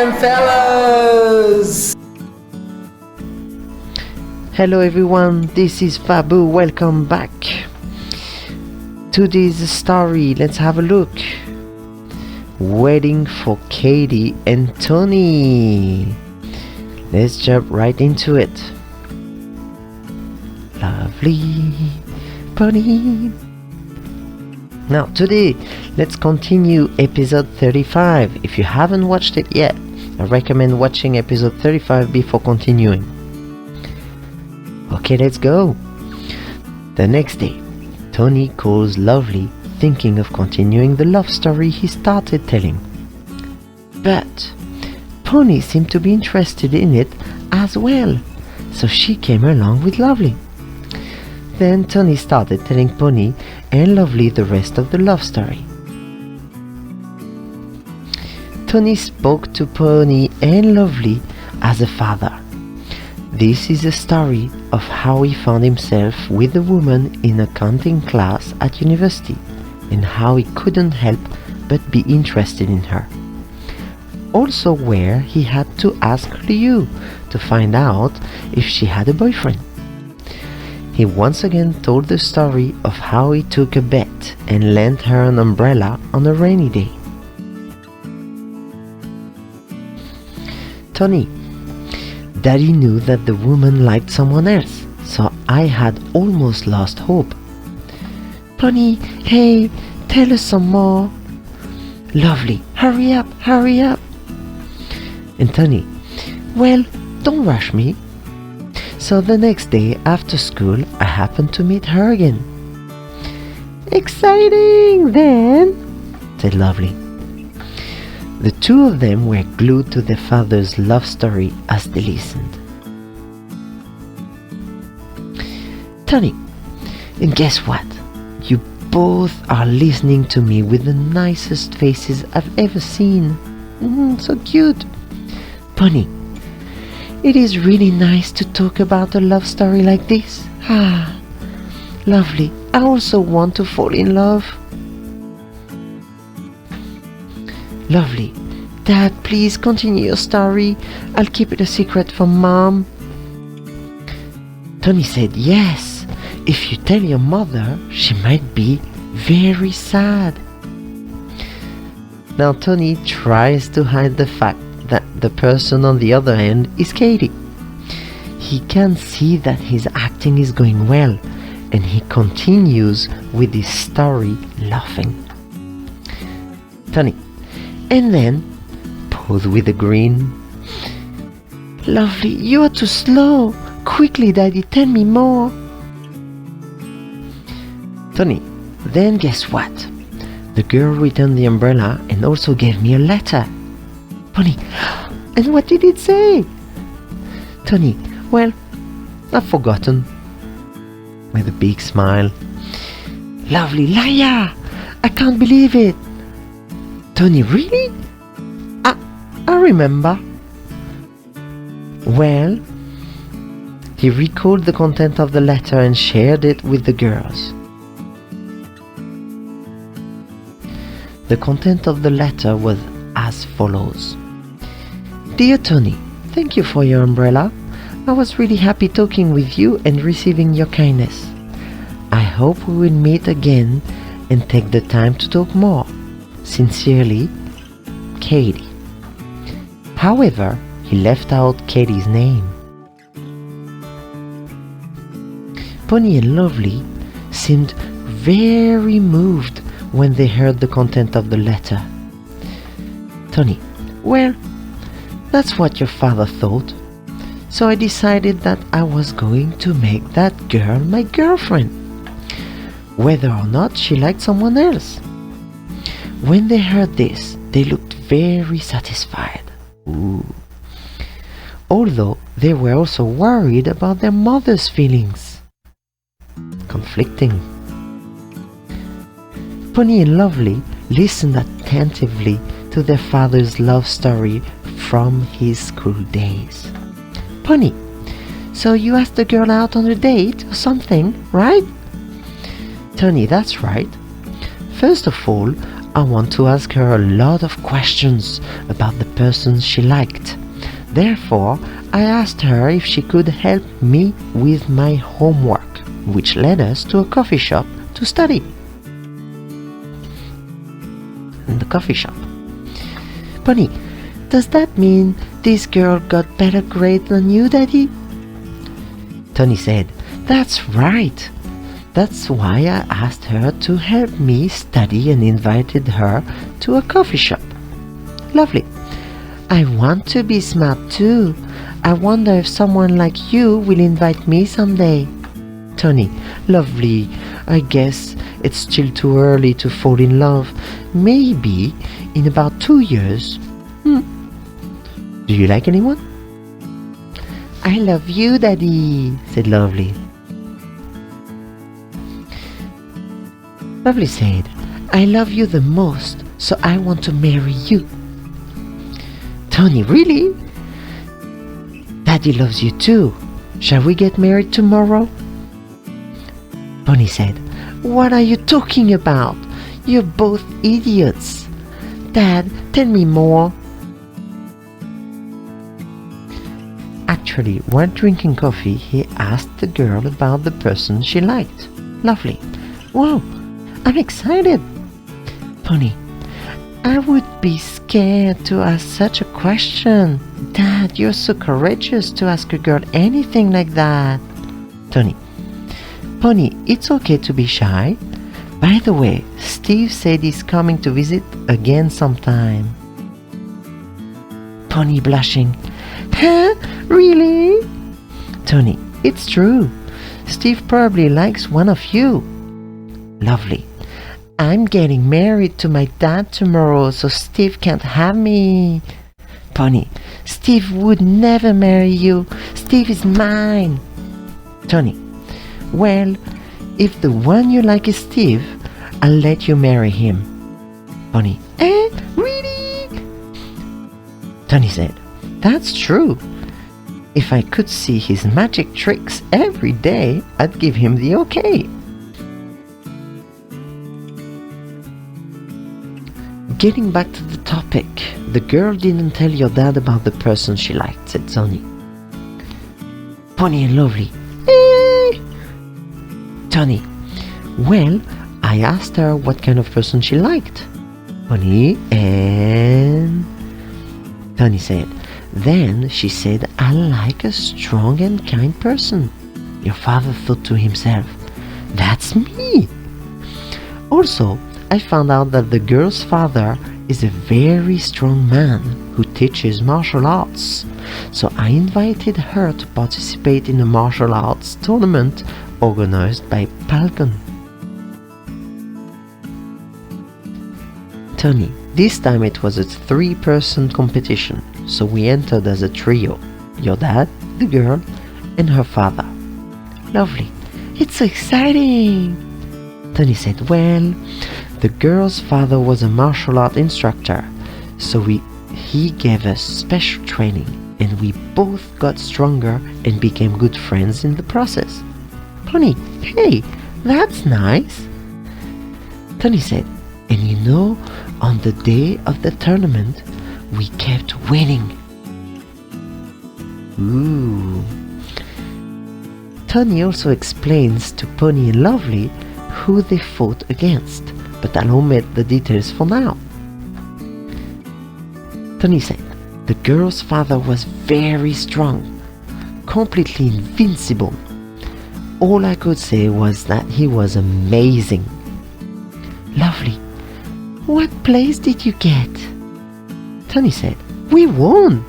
and fellas! Hello everyone, this is Fabu. Welcome back to this story. Let's have a look. Waiting for Katie and Tony. Let's jump right into it. Lovely pony. Now today, let's continue episode 35. If you haven't watched it yet, I recommend watching episode 35 before continuing. Okay, let's go. The next day, Tony calls Lovely, thinking of continuing the love story he started telling. But Pony seemed to be interested in it as well, so she came along with Lovely. Then Tony started telling Pony and Lovely the rest of the love story. Tony spoke to Pony and Lovely as a father. This is a story of how he found himself with a woman in a accounting class at university and how he couldn't help but be interested in her. Also where he had to ask Liu to find out if she had a boyfriend. He once again told the story of how he took a bet and lent her an umbrella on a rainy day. Tony, Daddy knew that the woman liked someone else, so I had almost lost hope. Pony, hey, tell us some more. Lovely, hurry up, hurry up. And Tony, well, don't rush me. So the next day after school, I happened to meet her again. Exciting then, said Lovely. The two of them were glued to their father's love story as they listened. Tony, and guess what? You both are listening to me with the nicest faces I've ever seen. So cute. Pony, it is really nice to talk about a love story like this. Lovely. I also want to fall in love. Lovely. Dad, please continue your story. I'll keep it a secret from Mom. Tony said yes. If you tell your mother, she might be very sad. Now Tony tries to hide the fact that the person on the other end is Katie. He can see that his acting is going well, and he continues with his story laughing. Tony, and then pause with a grin. Lovely, you are too slow. Quickly, Daddy, tell me more. Tony, then guess what? The girl returned the umbrella and also gave me a letter. Pony, and what did it say? Tony, well, I've forgotten. With a big smile. Lovely, liar! I can't believe it. Tony, really? I remember. Well, he recalled the content of the letter and shared it with the girls. The content of the letter was as follows. Dear Tony, thank you for your umbrella. I was really happy talking with you and receiving your kindness. I hope we will meet again and take the time to talk more. Sincerely, Katie. However, he left out Katie's name. Pony and Lovely seemed very moved when they heard the content of the letter. Tony, well, that's what your father thought. So I decided that I was going to make that girl my girlfriend, whether or not she liked someone else. When they heard this, they looked very satisfied. Ooh. Although they were also worried about their mother's feelings. Conflicting. Pony and Lovely listened attentively to their father's love story from his school days. Pony, so you asked the girl out on a date or something, right? Tony, that's right. First of all, I want to ask her a lot of questions about the person she liked. Therefore, I asked her if she could help me with my homework, which led us to a coffee shop to study. In the coffee shop. Bunny, does that mean this girl got better grades than you, Daddy? Tony said, that's right. That's why I asked her to help me study and invited her to a coffee shop. Lovely. I want to be smart too. I wonder if someone like you will invite me someday. Tony, lovely. I guess it's still too early to fall in love. Maybe in about 2 years. Do you like anyone? I love you, Daddy, said Lovely. Lovely said, I love you the most, so I want to marry you. Tony, really? Daddy loves you too. Shall we get married tomorrow? Bonnie said, what are you talking about? You're both idiots. Dad, tell me more. Actually, while drinking coffee, he asked the girl about the person she liked. Lovely. Wow, I'm excited. Bonnie, I would be scared to ask such a question. Dad, you're so courageous to ask a girl anything like that. Tony, Bonnie, it's okay to be shy. By the way, Steve said he's coming to visit again sometime. Bonnie blushing. Huh? Really? Tony, it's true. Steve probably likes one of you. Lovely. I'm getting married to my dad tomorrow, so Steve can't have me. Bonnie, Steve would never marry you. Steve is mine. Tony, well, if the one you like is Steve, I'll let you marry him. Bonnie, really? Tony said, that's true. If I could see his magic tricks every day, I'd give him the okay. Getting back to the topic, the girl didn't tell your dad about the person she liked, said Tony. Bonnie and Lovely. Tony, well, I asked her what kind of person she liked. Bonnie and... Tony said, then she said, I like a strong and kind person. Your father thought to himself, that's me. Also, I found out that the girl's father is a very strong man who teaches martial arts. So I invited her to participate in a martial arts tournament organized by Palgon. Tony, this time it was a 3-person competition, so we entered as a trio. Your dad, the girl, and her father. Lovely. It's so exciting. Tony said, well, the girl's father was a martial art instructor, so he gave us special training, and we both got stronger and became good friends in the process. Tony, hey, that's nice. Tony said, and you know, on the day of the tournament, we kept winning. Ooh. Tony also explains to Bonnie and Lovely who they fought against, but I'll omit the details for now. Tony said, the girl's father was very strong, completely invincible. All I could say was that he was amazing. Lovely. What place did you get? Tony said, we won.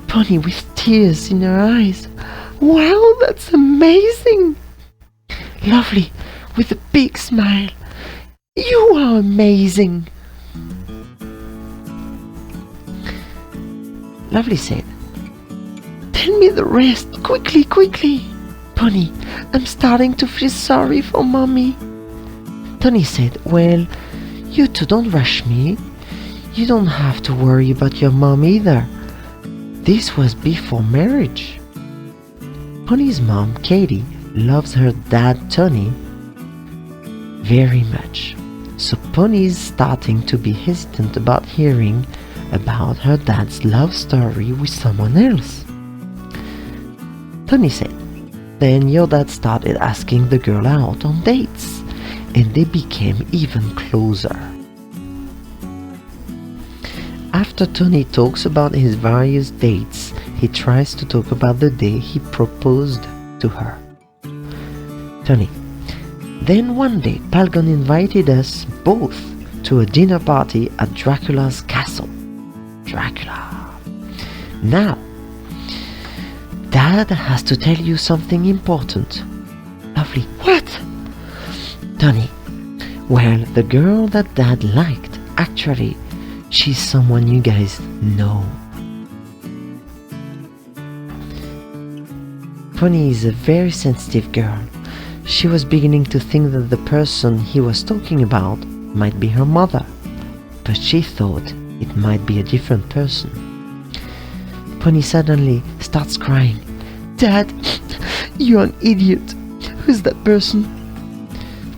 Bonnie with tears in her eyes. Wow, that's amazing. Lovely, with a big smile. You are amazing. Lovely said, tell me the rest, quickly, quickly. Bonnie, I'm starting to feel sorry for Mommy. Tony said, well, you two don't rush me. You don't have to worry about your mom either. This was before marriage. Bonnie's mom, Katie, loves her dad, Tony, very much. so Pony is starting to be hesitant about hearing about her dad's love story with someone else. Tony said, then your dad started asking the girl out on dates, and they became even closer. After Tony talks about his various dates, he tries to talk about the day he proposed to her. Tony, then one day Palgon invited us both to a dinner party at Dracula's castle. Dracula. Now, Dad has to tell you something important. Lovely. What? Tony, well, the girl that Dad liked, actually, she's someone you guys know. Pony is a very sensitive girl. She was beginning to think that the person he was talking about might be her mother, but she thought it might be a different person. Pony suddenly starts crying. Dad, you're an idiot. Who's that person?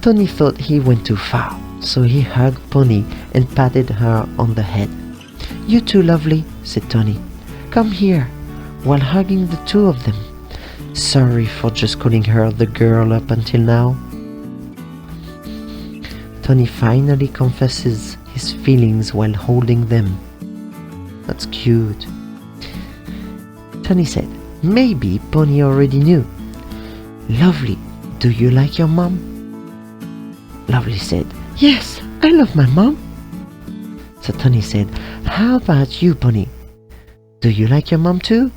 Tony thought he went too far, so he hugged Pony and patted her on the head. You too, lovely, said Tony. Come here, while hugging the two of them. Sorry for just calling her the girl up until now. Tony finally confesses his feelings while holding them. That's cute. Tony said, maybe Pony already knew. Lovely, do you like your mom? Lovely said, yes, I love my mom. So Tony said, how about you, Pony? Do you like your mom too?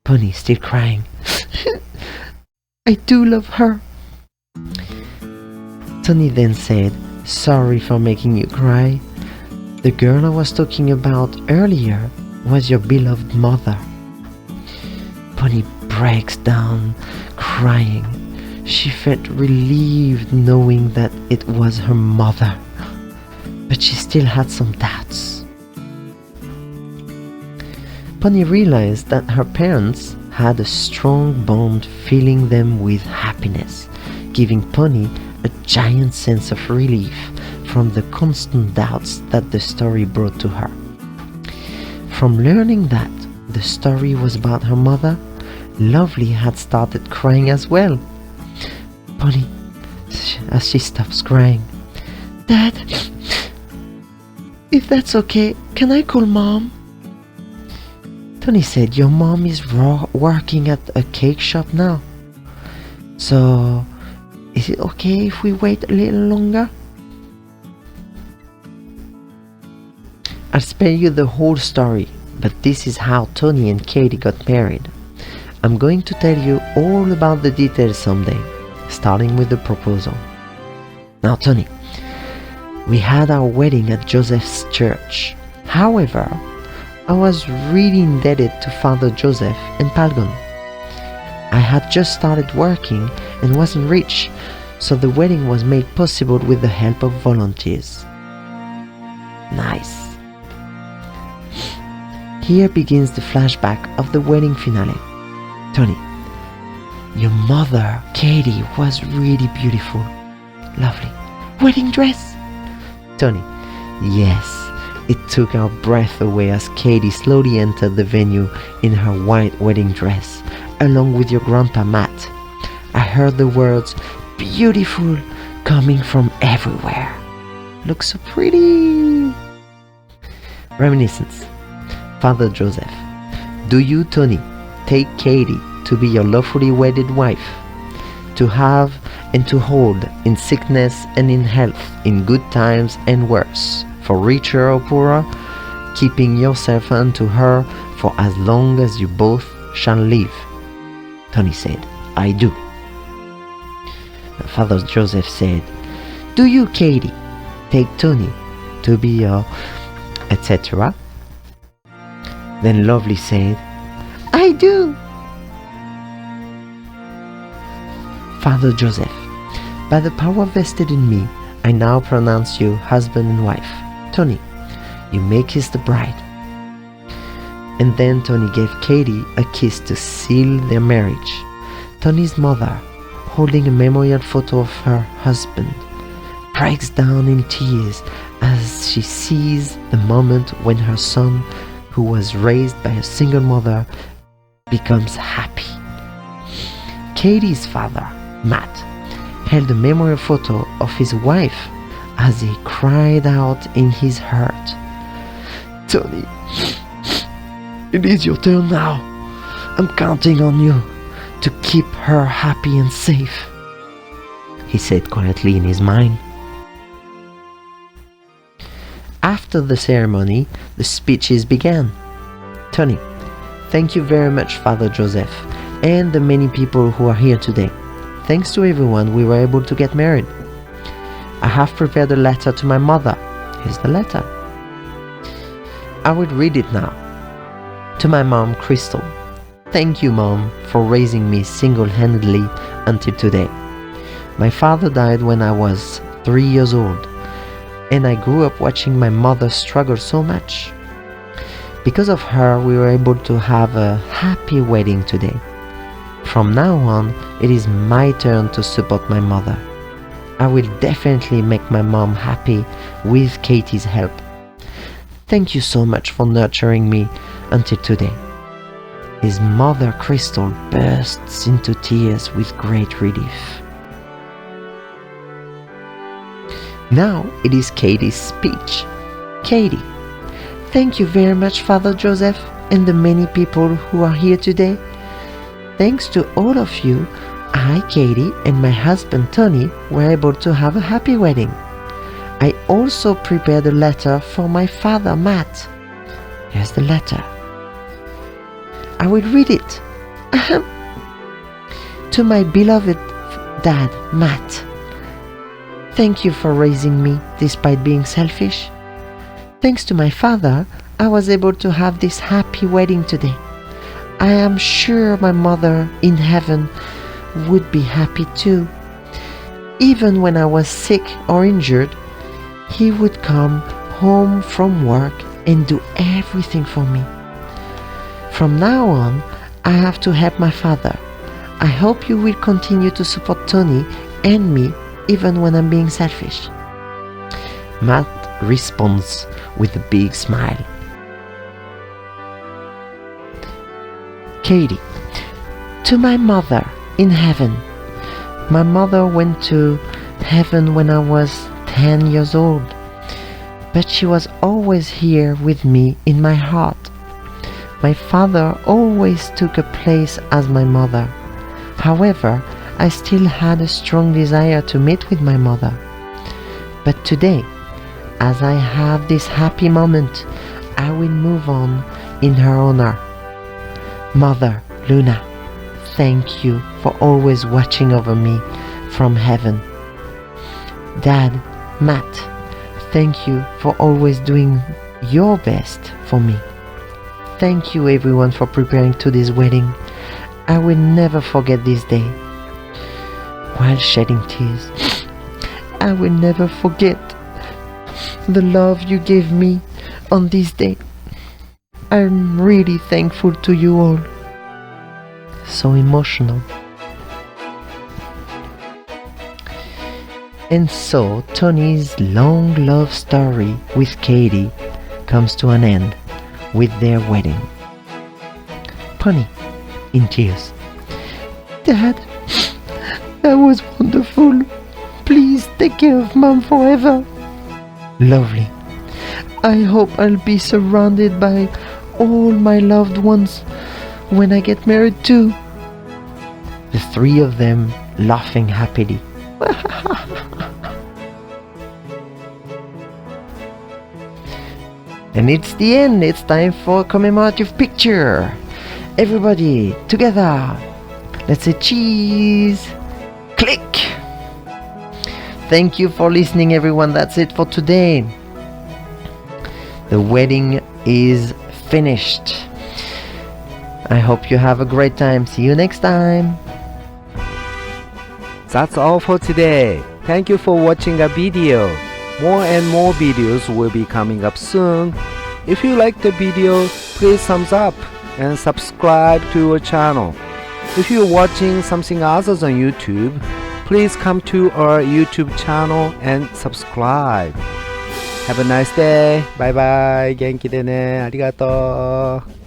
Pony still crying. I do love her. Tony then said, sorry for making you cry. The girl I was talking about earlier was your beloved mother. Pony breaks down, crying. She felt relieved knowing that it was her mother, but she still had some doubts. Pony realized that her parents had a strong bond, filling them with happiness, giving Pony a giant sense of relief from the constant doubts that the story brought to her. From learning that the story was about her mother, Lovely had started crying as well. Pony, as she stops crying, Dad, if that's okay, can I call Mom? Tony said, your mom is working at a cake shop now. So, is it okay if we wait a little longer? I'll spare you the whole story, but this is how Tony and Katie got married. I'm going to tell you all about the details someday, starting with the proposal. Now, Tony, we had our wedding at Joseph's church. However, I was really indebted to Father Joseph and Palgon. I had just started working and wasn't rich, so the wedding was made possible with the help of volunteers. Nice. Here begins the flashback of the wedding finale. Tony, your mother, Katie, was really beautiful. Lovely. Wedding dress? Tony, yes. It took our breath away as Katie slowly entered the venue in her white wedding dress, along with your grandpa Matt. I heard the words, beautiful, coming from everywhere. Looks so pretty. Reminiscence. Father Joseph, do you, Tony, take Katie to be your lawfully wedded wife, to have and to hold in sickness and in health, in good times and worse, for richer or poorer, keeping yourself unto her for as long as you both shall live? Tony said, I do. Father Joseph said, do you, Katie, take Tony to be your etc.? Then Lovely said, I do. Father Joseph, by the power vested in me, I now pronounce you husband and wife. Tony, you may kiss the bride. And then Tony gave Katie a kiss to seal their marriage. Tony's mother, holding a memorial photo of her husband, breaks down in tears as she sees the moment when her son, who was raised by a single mother, becomes happy. Katie's father, Matt, held a memorial photo of his wife as he cried out in his hurt, "Tony, it is your turn now. I'm counting on you to keep her happy and safe," he said quietly in his mind. After the ceremony, the speeches began. "Tony, thank you very much, Father Joseph, and the many people who are here today. Thanks to everyone, we were able to get married. I have prepared a letter to my mother. Here's the letter. I will read it now. To my mom, Crystal. Thank you, Mom, for raising me single-handedly until today. My father died when I was 3 years old, and I grew up watching my mother struggle so much. Because of her, we were able to have a happy wedding today. From now on, it is my turn to support my mother. I will definitely make my mom happy with Katie's help. Thank you so much for nurturing me until today." His mother, Crystal, bursts into tears with great relief. Now it is Katie's speech. Katie, thank you very much, Father Joseph, and the many people who are here today. Thanks to all of you, I, Katie, and my husband Tony were able to have a happy wedding. I also prepared a letter for my father, Matt. Here's the letter. I will read it. To my beloved dad, Matt. Thank you for raising me despite being selfish. Thanks to my father, I was able to have this happy wedding today. I am sure my mother in heaven would be happy too. Even when I was sick or injured, he would come home from work and do everything for me. From now on, I have to help my father. I hope you will continue to support Tony and me even when I'm being selfish. Matt responds with a big smile. Katie, to my mother in heaven. My mother went to heaven when I was 10 years old, but she was always here with me in my heart. My father always took a place as my mother. However, I still had a strong desire to meet with my mother. But today, as I have this happy moment, I will move on in her honor. Mother Luna, thank you for always watching over me from heaven. Dad Matt, thank you for always doing your best for me. Thank you everyone for preparing today's wedding. I will never forget this day. While shedding tears, I will never forget the love you gave me on this day. I'm really thankful to you all. So emotional. And so Tony's long love story with Katie comes to an end with their wedding. Pony, in tears. Dad, that was wonderful. Please take care of Mom forever. Lovely. I hope I'll be surrounded by all my loved ones when I get married too. The three of them laughing happily. And it's the end. It's time for a commemorative picture. Everybody together. Let's say cheese. Click. Thank you for listening, everyone. That's it for today. The wedding is finished. I hope you have a great time. See you next time. That's all for today. Thank you for watching our video. More and more videos will be coming up soon. If you like the video, please thumbs up and subscribe to our channel. If you're watching something other than YouTube, please come to our YouTube channel and subscribe. Have a nice day. Bye bye. 元気でね。ありがとう。